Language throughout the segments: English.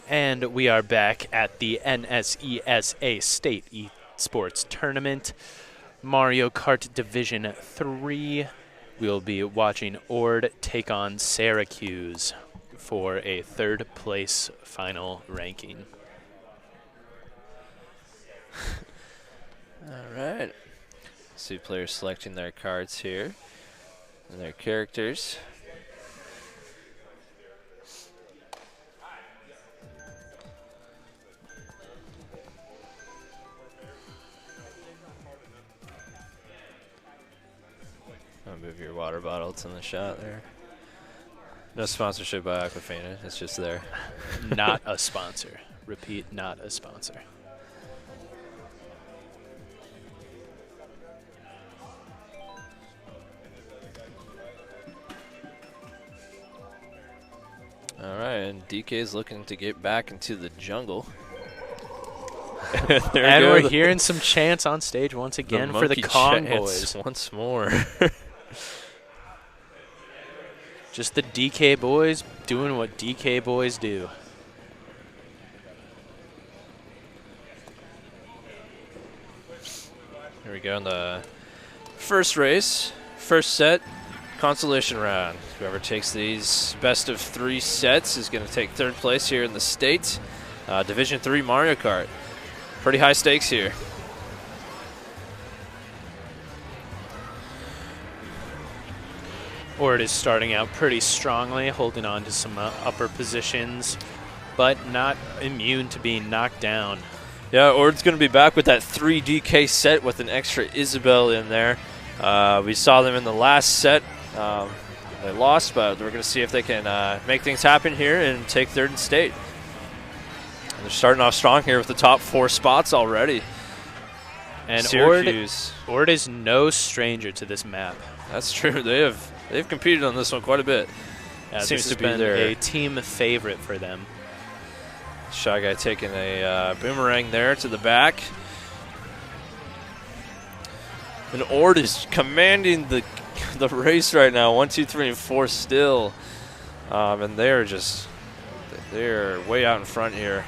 And we are back at the NSESA State Esports Tournament, Mario Kart Division 3. We'll be watching Ord take on Syracuse for a third place final ranking. All right. See players selecting their cards here and their characters. I'll move your water bottle. It's in the shot there. No sponsorship by Aquafina. It's just there. Not a sponsor. Repeat, not a sponsor. All right, and DK is looking to get back into the jungle. And we're hearing some chants on stage once again for the Kong boys. Once more. Just the DK boys doing what DK boys do. Here we go in the first race, first set, consolation round. Whoever takes these best of 3 sets is going to take third place here in the state. Division 3 Mario Kart. Pretty high stakes here. Ord is starting out pretty strongly, holding on to some upper positions, but not immune to being knocked down. Yeah, Ord's going to be back with that 3 DK set with an extra Isabel in there. We saw them in the last set. They lost, but we're going to see if they can make things happen here and take third in state. And they're starting off strong here with the top 4 spots already. And Syracuse. Ord is no stranger to this map. That's true. They've competed on this one quite a bit. Seems to be a team favorite for them. Shy Guy taking a boomerang there to the back. And Ord is commanding the race right now. 1, 2, 3, and 4 still. And they're way out in front here.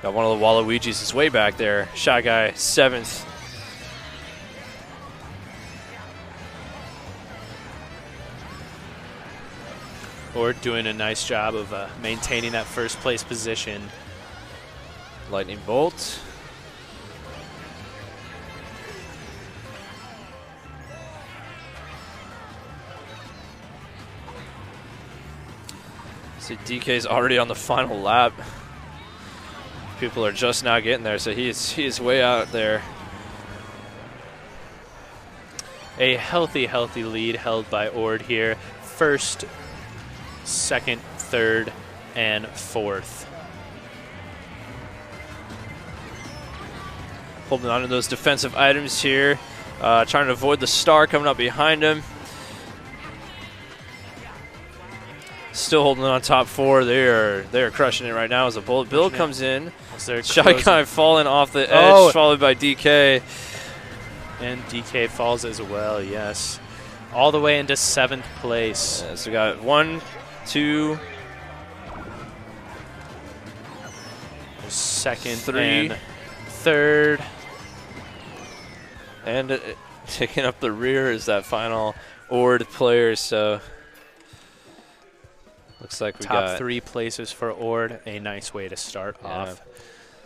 Got one of the Waluigi's is way back there. Shy Guy 7th. Ord doing a nice job of maintaining that first place position. Lightning Bolt. See, DK's already on the final lap. People are just now getting there, so he is way out there. A healthy lead held by Ord here. First, second, third, and fourth. Holding on to those defensive items here. Trying to avoid the star coming up behind him. Still holding on top 4. They are crushing it right now as a bullet bill comes in. Shy Guy falling off the edge, followed by DK. And DK falls as well, yes. All the way into 7th place. Yeah, so we got 1, 2, second, 3, and third. And taking up the rear is that final Ord player, so looks like we got top 3 places for Ord. A nice way to start off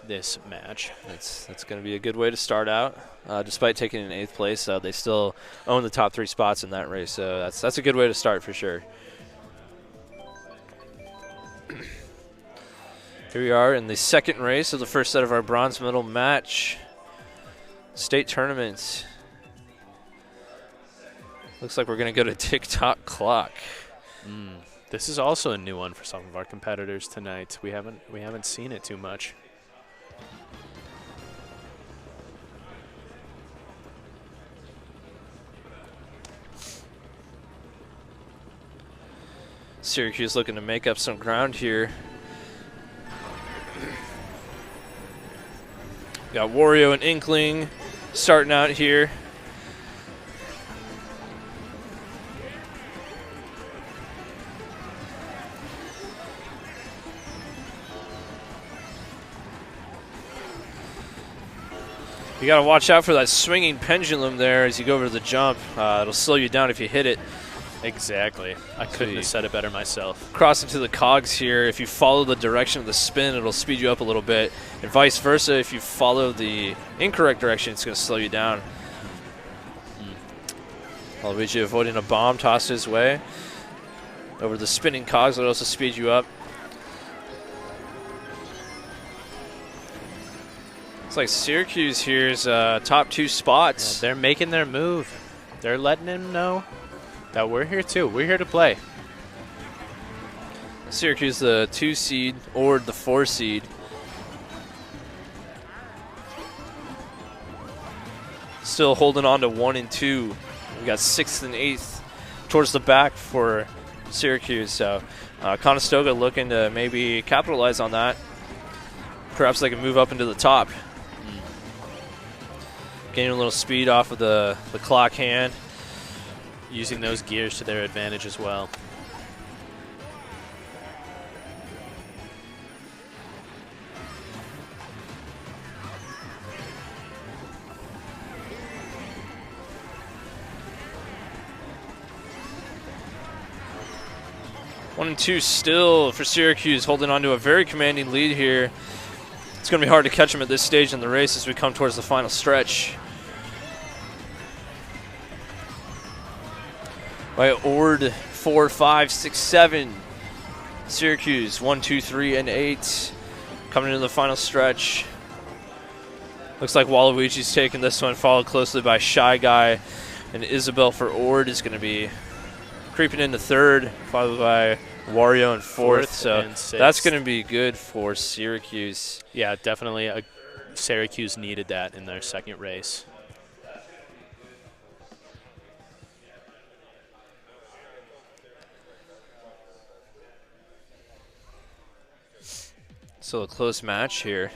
this match. That's going to be a good way to start out. Despite taking an 8th place, they still own the top 3 spots in that race, so that's a good way to start for sure. Here we are in the second race of the first set of our bronze medal match. State tournament. Looks like we're going to go to tick-tock clock. This is also a new one for some of our competitors tonight. We haven't seen it too much. Syracuse looking to make up some ground here. Got Wario and Inkling starting out here. You got to watch out for that swinging pendulum there as you go over the jump. It'll slow you down if you hit it. Exactly. I couldn't have said it better myself. Cross into the cogs here. If you follow the direction of the spin, it'll speed you up a little bit. And vice versa, if you follow the incorrect direction, it's going to slow you down. Waluigi avoiding a bomb tossed his way. Over the spinning cogs, it'll also speed you up. It's like Syracuse here's top 2 spots. Yeah, they're making their move. They're letting him know that we're here too. We're here to play. Syracuse the 2 seed, Ord the 4 seed. Still holding on to 1 and 2. We got 6th and 8th towards the back for Syracuse. So Conestoga looking to maybe capitalize on that. Perhaps they can move up into the top. Gaining a little speed off of the clock hand. Using those gears to their advantage as well. One and 2 still for Syracuse, holding on to a very commanding lead here. It's going to be hard to catch them at this stage in the race as we come towards the final stretch. By Ord 4, 5, 6, 7. Syracuse 1, 2, 3, and 8. Coming into the final stretch. Looks like Waluigi's taking this one, followed closely by Shy Guy. And Isabel for Ord is going to be creeping into 3rd, followed by Wario in 4th. So that's going to be good for Syracuse. Yeah, definitely. Syracuse needed that in their 2nd race. So a close match here.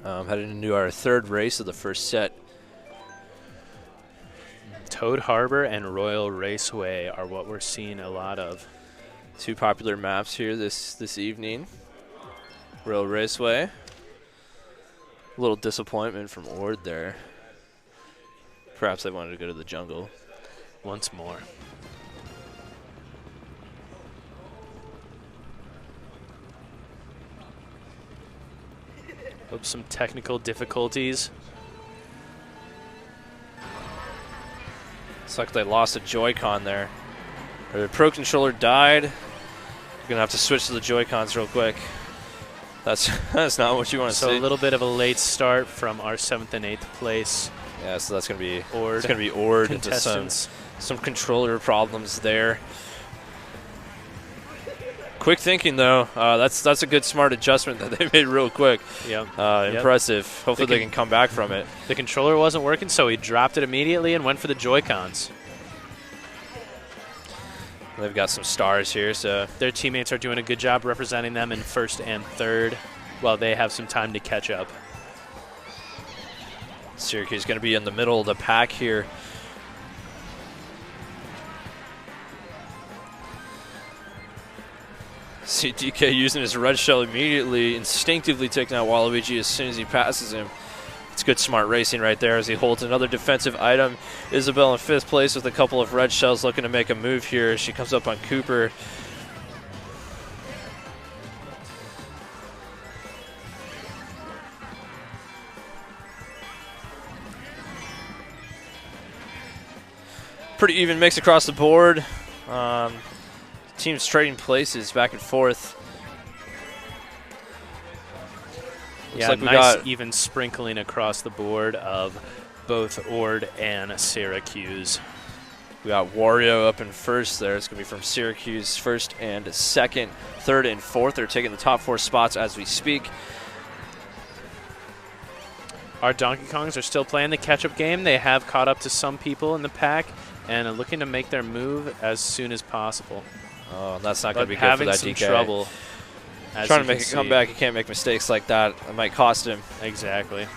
Heading into our 3rd race of the first set. Toad Harbor and Royal Raceway are what we're seeing a lot of. 2 popular maps here this evening. Royal Raceway. A little disappointment from Ord there. Perhaps they wanted to go to the jungle. Once more. Hope some technical difficulties. Looks like they lost a Joy-Con there. Or the Pro Controller died. You're going to have to switch to the Joy-Cons real quick. That's not what you want to see. So a little bit of a late start from our 7th and 8th place. Yeah, so that's going to be Ord. It's going to be Ord into Contestants. some controller problems there. Quick thinking, though. That's a good, smart adjustment that they made real quick. Yep. Impressive. Hopefully they can come back from it. The controller wasn't working, so he dropped it immediately and went for the Joy-Cons. They've got some stars here, so their teammates are doing a good job representing them in 1st and 3rd while they have some time to catch up. Syracuse is going to be in the middle of the pack here. See DK using his red shell immediately, instinctively taking out Waluigi as soon as he passes him. It's good, smart racing right there as he holds another defensive item. Isabel in 5th place with a couple of red shells, looking to make a move here. She comes up on Cooper. Pretty even mix across the board. Teams trading places back and forth. Yeah, like we nice got even sprinkling across the board of both Ord and Syracuse. We got Wario up in 1st there. It's going to be from Syracuse 1st and 2nd. 3rd and 4th. They're taking the top 4 spots as we speak. Our Donkey Kongs are still playing the catch-up game. They have caught up to some people in the pack and are looking to make their move as soon as possible. Oh, that's not going to be good for having that some DK. trouble. Trying to make a comeback, you can't make mistakes like that. It might cost him. Exactly.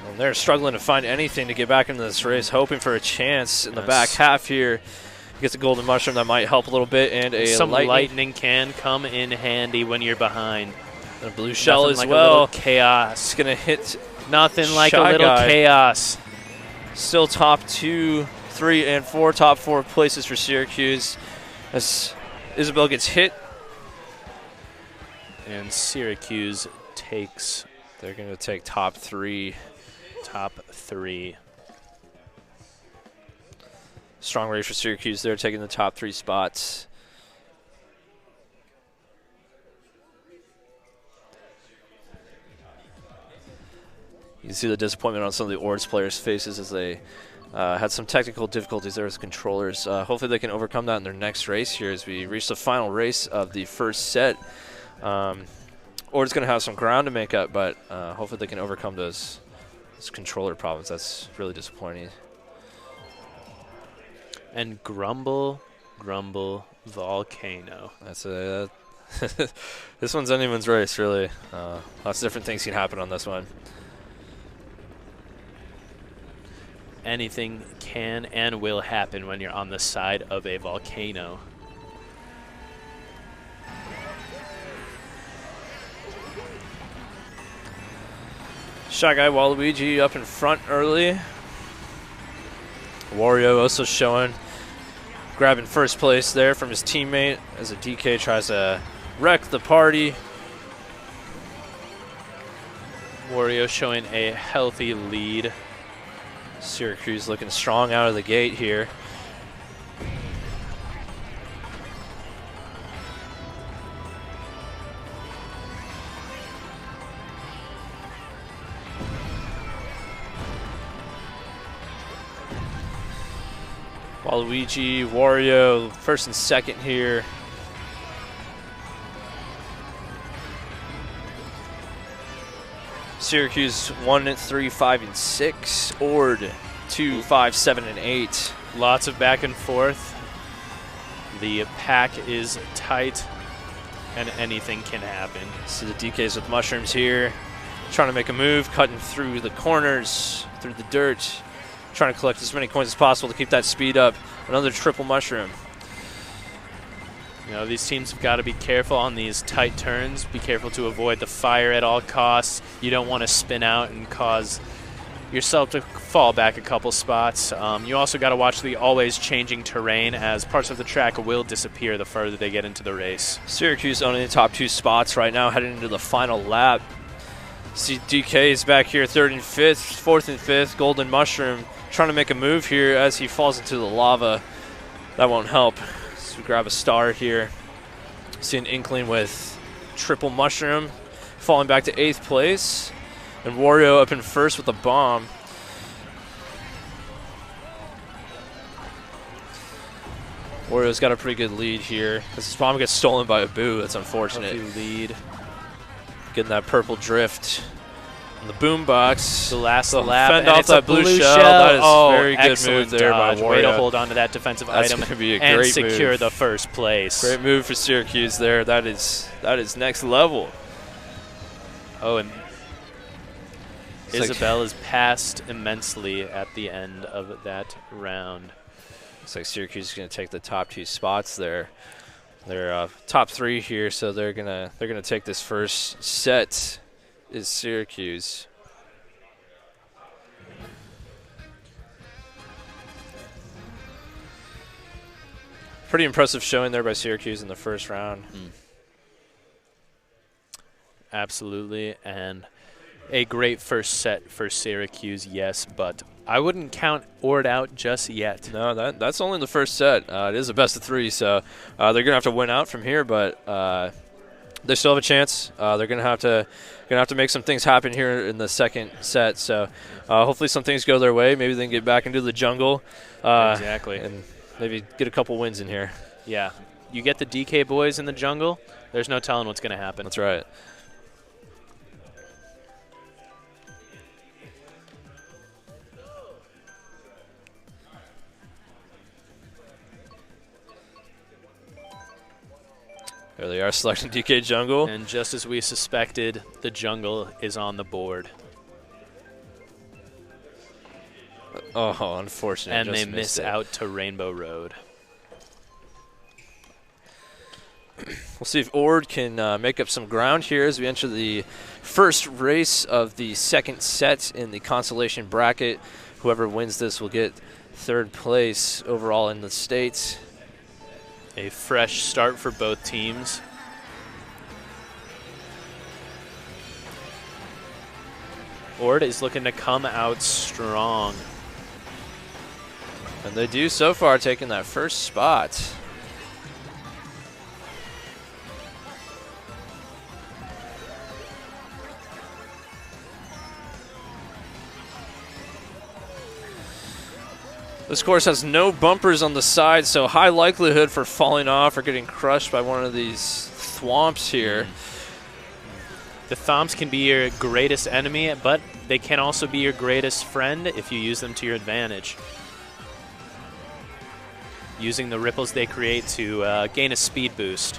And they're struggling to find anything to get back into this race, hoping for a chance in the back half here. Gets a golden mushroom that might help a little bit, and a some lightning can come in handy when you're behind. And a blue shell Nothing as like well. A little chaos. It's going to hit. Nothing like a Shy little Guy. chaos. Still top 2, 3, and 4. Top 4 places for Syracuse as Isabel gets hit. And Syracuse takes They're going to take top 3. top 3. Strong race for Syracuse. They're taking the top 3 spots. You can see the disappointment on some of the Ords players' faces as they had some technical difficulties there with controllers. Hopefully they can overcome that in their next race here as we reach the final race of the first set. Ords going to have some ground to make up, but hopefully they can overcome those controller problems. That's really disappointing. And grumble, grumble, volcano. That's a this one's anyone's race, really. Lots of different things can happen on this one. Anything can and will happen when you're on the side of a volcano. Shy Guy Waluigi up in front early. Wario also showing, grabbing first place there from his teammate as a DK tries to wreck the party. Wario showing a healthy lead. Syracuse looking strong out of the gate here. Waluigi, Wario, first and second here. Syracuse 1, 3, 5, and 6. Ord 2, 5, 7, and 8. Lots of back and forth. The pack is tight, and anything can happen. See the DKs with mushrooms here, trying to make a move, cutting through the corners, through the dirt, trying to collect as many coins as possible to keep that speed up. Another triple mushroom. You know, these teams have got to be careful on these tight turns. Be careful to avoid the fire at all costs. You don't want to spin out and cause yourself to fall back a couple spots. You also got to watch the always changing terrain, as parts of the track will disappear the further they get into the race. Syracuse owning the top 2 spots right now, heading into the final lap. See DK is back here, 3rd and 5th, 4th and 5th. Golden Mushroom trying to make a move here as he falls into the lava. That won't help. So we grab a star here. See an Inkling with triple mushroom, falling back to 8th place. And Wario up in first with a bomb. Wario's got a pretty good lead here. His bomb gets stolen by a Boo. That's unfortunate. Healthy lead. Getting that purple drift. And the boombox. The last They'll lap. fend and off it's a that blue shell. That is very good move there by Way to Wario. hold on to that defensive That's item gonna be a and great secure move. the first place. Great move for Syracuse there. That is next level. Oh, and It's like- Isabel is passed immensely at the end of that round. Looks like Syracuse is going to take the top 2 spots there. They're top 3 here, so they're gonna take this first set. Is Syracuse. Pretty impressive showing there by Syracuse in the first round. Absolutely, and a great first set for Syracuse, yes, but I wouldn't count Ord out just yet. No, that's only the first set. It is a best of 3, so they're gonna have to win out from here, but they still have a chance. They're gonna have to make some things happen here in the second set. So hopefully some things go their way. Maybe they can get back into the jungle. Exactly. And maybe get a couple wins in here. Yeah, you get the DK boys in the jungle, there's no telling what's going to happen. That's right. There they are, selecting DK jungle. And just as we suspected, the jungle is on the board. Oh, unfortunate. And Just they missed miss it. out to Rainbow Road. We'll see if Ord can make up some ground here as we enter the first race of the second set in the consolation bracket. Whoever wins this will get third place overall in the state. A fresh start for both teams. Ord is looking to come out strong. And they do so far, taking that first spot. This course has no bumpers on the side, so high likelihood for falling off or getting crushed by one of these thwomps here. The thwomps can be your greatest enemy, but they can also be your greatest friend if you use them to your advantage. Using the ripples they create to gain a speed boost.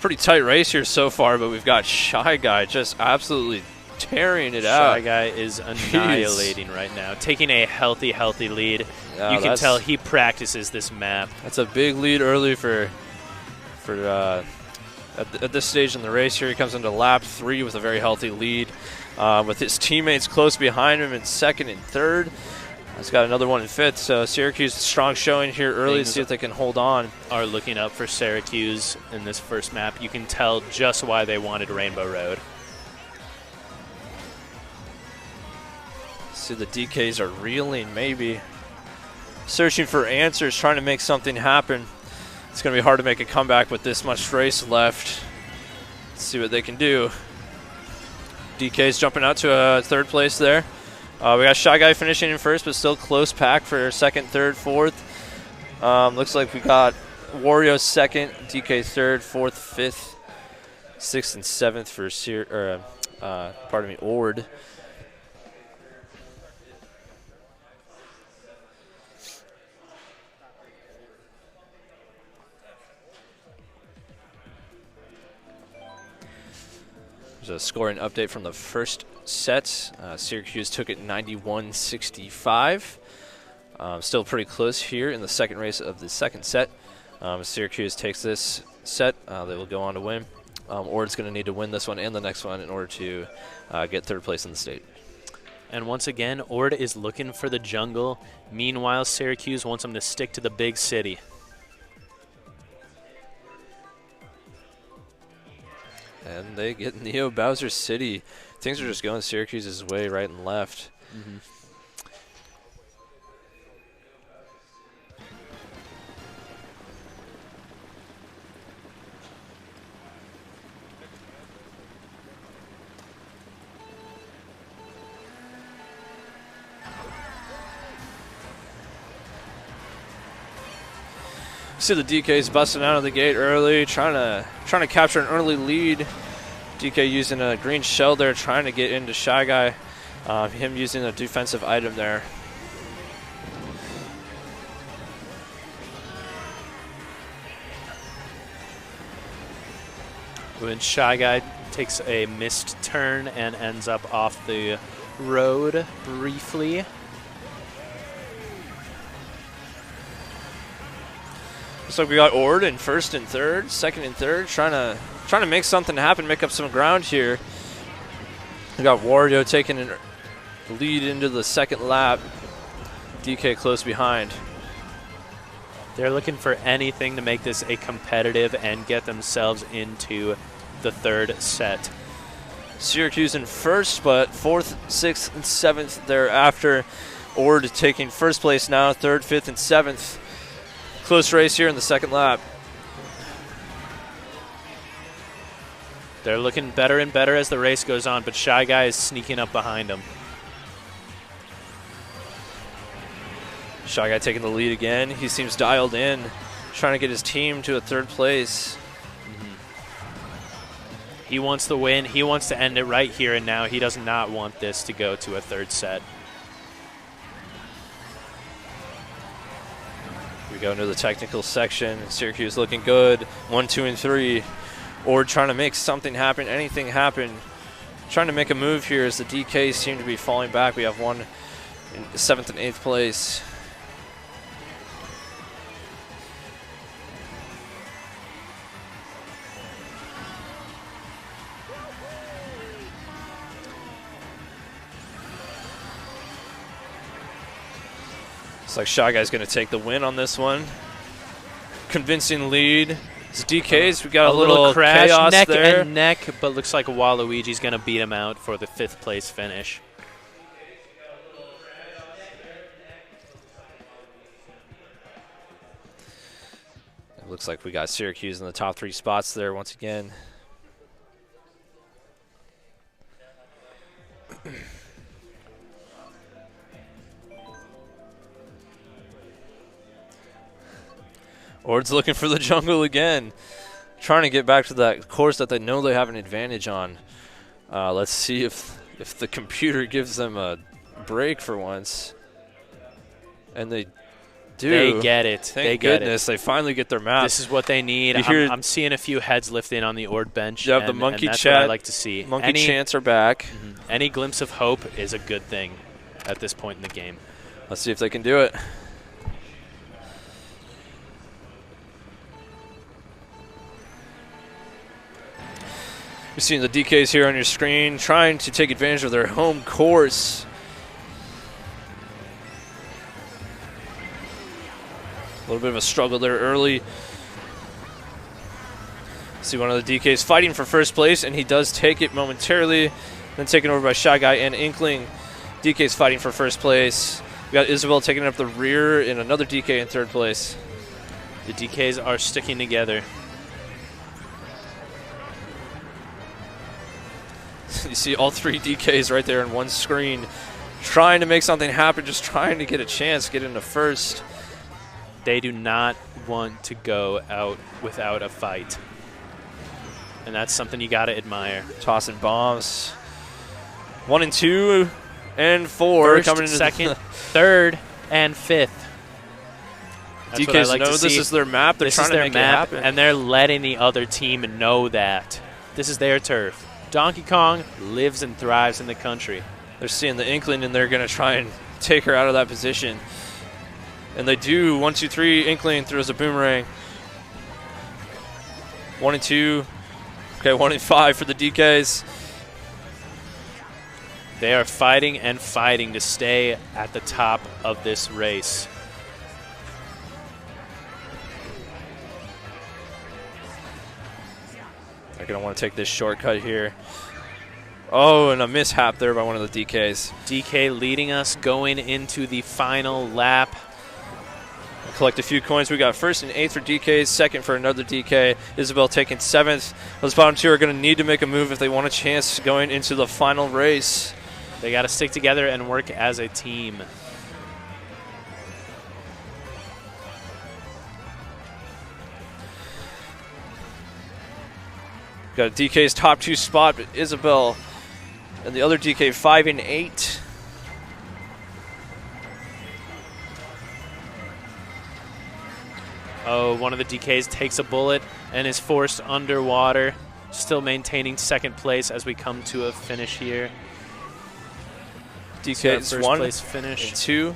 Pretty tight race here so far, but we've got Shy Guy just absolutely tearing it out. Shy Guy is annihilating right now, taking a healthy lead. You can tell he practices this map. That's a big lead early for at this stage in the race here. He comes into lap 3 with a very healthy lead, with his teammates close behind him in second and third. He's got another one in fifth, so Syracuse strong showing here early to see if they can hold on. Are looking up for Syracuse in this first map. You can tell just why they wanted Rainbow Road. See, the DKs are reeling, maybe searching for answers, trying to make something happen. It's going to be hard to make a comeback with this much race left. Let's see what they can do. DK's jumping out to third place there. We got Shy Guy finishing in first, but still close pack for second, third, fourth. Looks like we got Wario second, DK third, fourth, fifth, sixth, and seventh for Ord. There's a scoring update from the first set. Syracuse took it 91-65. Still pretty close here in the second race of the second set. Syracuse takes this set, they will go on to win. Ord's going to need to win this one and the next one in order to get third place in the state. And once again, Ord is looking for the jungle. Meanwhile, Syracuse wants him to stick to the big city. And they get Neo Bowser City. Things are just going Syracuse's way right and left. Mm-hmm. See the DK's busting out of the gate early, trying to capture an early lead. DK using a green shell there, trying to get into Shy Guy. Him using a defensive item there. When Shy Guy takes a missed turn and ends up off the road briefly. Looks like we got Ord in first and third, second and third, trying to make something happen, make up some ground here. We got Wario taking the lead into the second lap. DK close behind. They're looking for anything to make this a competitive and get themselves into the third set. Syracuse in first, but fourth, sixth, and seventh thereafter. Ord taking first place now, third, fifth, and seventh. Close race here in the second lap. They're looking better and better as the race goes on, but Shy Guy is sneaking up behind them. Shy Guy taking the lead again. He seems dialed in, trying to get his team to a third place. He wants the win. He wants to end it right here and now. He does not want this to go to a third set. We go into the technical section. Syracuse looking good. 1, 2, and 3. Ord trying to make something happen, anything happen. Trying to make a move here as the DKs seem to be falling back. We have one in 7th and 8th place. Looks like Shy Guy's going to take the win on this one. Convincing lead. It's DK's. We got a little crash, chaos neck there. and neck, but looks like Waluigi's going to beat him out for the 5th place finish. It looks like we got Syracuse in the top 3 spots there once again. Ord's looking for the jungle again. Trying to get back to that course that they know they have an advantage on. Let's see if the computer gives them a break for once. And they do. They get it. Thank they get goodness. They finally get their map. This is what they need. I'm seeing a few heads lifting on the Ord bench. Yep, the monkey chat. I like to see. Monkey chants are back. Any glimpse of hope is a good thing at this point in the game. Let's see if they can do it. You're seeing the DKs here on your screen trying to take advantage of their home course. A little bit of a struggle there early. See one of the DKs fighting for first place, and he does take it momentarily. Then taken over by Shy Guy and Inkling. DK's fighting for first place. We got Isabel taking up the rear and another DK in 3rd place. The DKs are sticking together. You see all 3 DKs right there in one screen, trying to make something happen, just trying to get a chance, get into first. They do not want to go out without a fight. And that's something you got to admire. Tossing bombs. 1 and 2 and 4 First, coming into second, 3rd, and 5th. That's what I DKs like know to see. this is their map. They're This trying is to their make map, it happen. and they're letting the other team know that. This is their turf. Donkey Kong lives and thrives in the country. They're seeing the Inkling, and they're going to try and take her out of that position. And they do. 1, 2, 3. Inkling throws a boomerang. 1 and 2. Okay, 1 and 5 for the DKs. They are fighting and fighting to stay at the top of this race. They're going to want to take this shortcut here. Oh, and a mishap there by one of the DKs. DK leading us going into the final lap. Collect a few coins. We got 1st and 8th for DKs, 2nd for another DK. Isabel taking 7th. Those bottom 2 are going to need to make a move if they want a chance going into the final race. They got to stick together and work as a team. Got a DK's top 2 spot, but Isabel and the other DK 5 and 8. Oh, one of the DKs takes a bullet and is forced underwater. Still maintaining 2nd place as we come to a finish here. DK's first 1 place finish. and 2.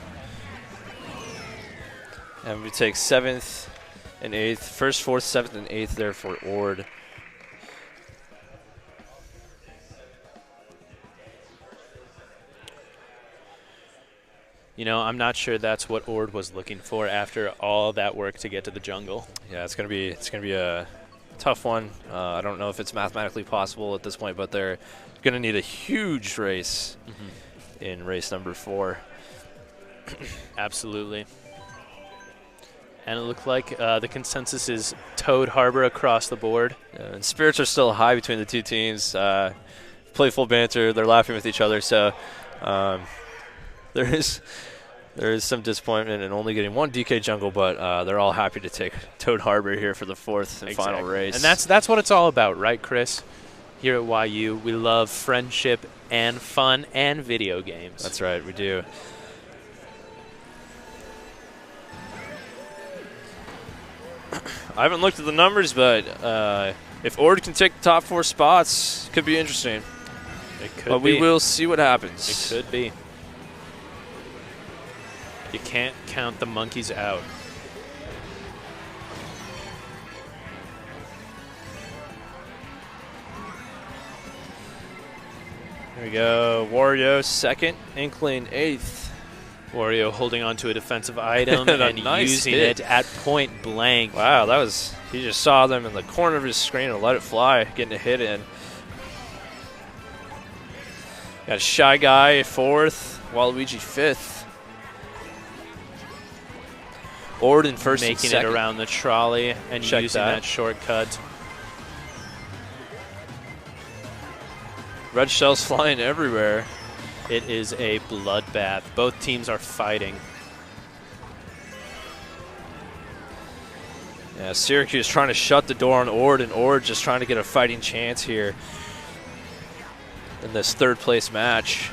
And we take 7th and 8th. 1st, 4th, 7th, and 8th there for Ord. You know, I'm not sure that's what Ord was looking for after all that work to get to the jungle. Yeah, it's gonna be a tough one. I don't know if it's mathematically possible at this point, but they're gonna need a huge race in race number 4. Absolutely. And it looked like the consensus is Toad Harbor across the board. And spirits are still high between the two teams. Playful banter. They're laughing with each other. So there is some disappointment in only getting 1 DK jungle, but they're all happy to take Toad Harbor here for the 4th and final race. And that's what it's all about, right, Chris? Here at YU, we love friendship and fun and video games. That's right, we do. I haven't looked at the numbers, but if Ord can take the top 4 spots, it could be interesting. It could but be. we will see what happens. It could be. You can't count the monkeys out. There we go. Wario 2nd, Inkling 8th. Oreo holding on to a defensive item and nice using hit. it at point blank. Wow, that was, he just saw them in the corner of his screen and let it fly, getting a hit in. Got Shy Guy 4th, Waluigi 5th. Ord in 1st and Making 2nd. it around the trolley and Check using that shortcut. Red shells flying everywhere. It is a bloodbath. Both teams are fighting. Yeah, Syracuse trying to shut the door on Ord, and Ord just trying to get a fighting chance here in this 3rd place match.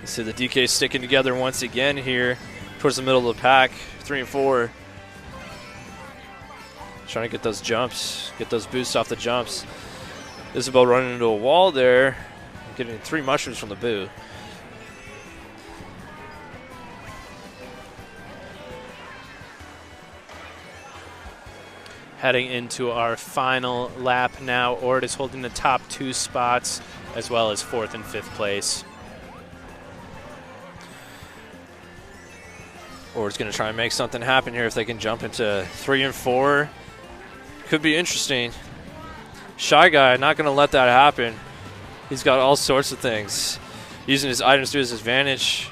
You see the DK sticking together once again here towards the middle of the pack, 3 and 4. Trying to get those jumps, get those boosts off the jumps. Isabel running into a wall there, getting 3 mushrooms from the boo. Heading into our final lap now. Ord is holding the top 2 spots as well as 4th and 5th place. Ord's going to try and make something happen here if they can jump into 3 and 4. Could be interesting. Shy Guy not going to let that happen. He's got all sorts of things. Using his items to his advantage.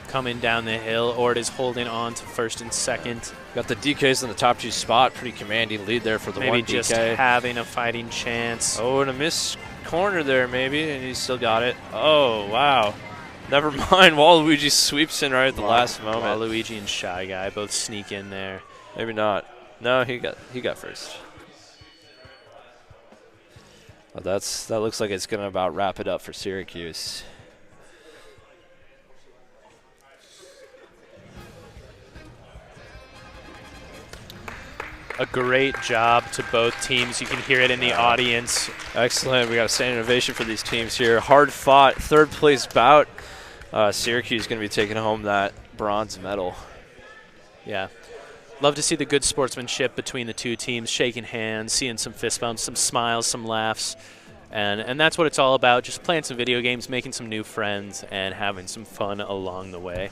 Coming down the hill, Ord is holding on to 1st and 2nd. Got the DKs in the top 2 spot. Pretty commanding lead there for the Maybe one DK. just having a fighting chance. Oh, and a missed corner there maybe, and he still got it. Oh, wow. Never mind. Waluigi sweeps in right at the last moment. Waluigi and Shy Guy both sneak in there. Maybe not. No, he got first. But that looks like it's going to about wrap it up for Syracuse. A great job to both teams. You can hear it in the audience. Excellent. We got a standing ovation for these teams here. Hard fought, 3rd place bout. Syracuse is going to be taking home that bronze medal. Yeah. Love to see the good sportsmanship between the 2 teams, shaking hands, seeing some fist bumps, some smiles, some laughs. And that's what it's all about, just playing some video games, making some new friends, and having some fun along the way.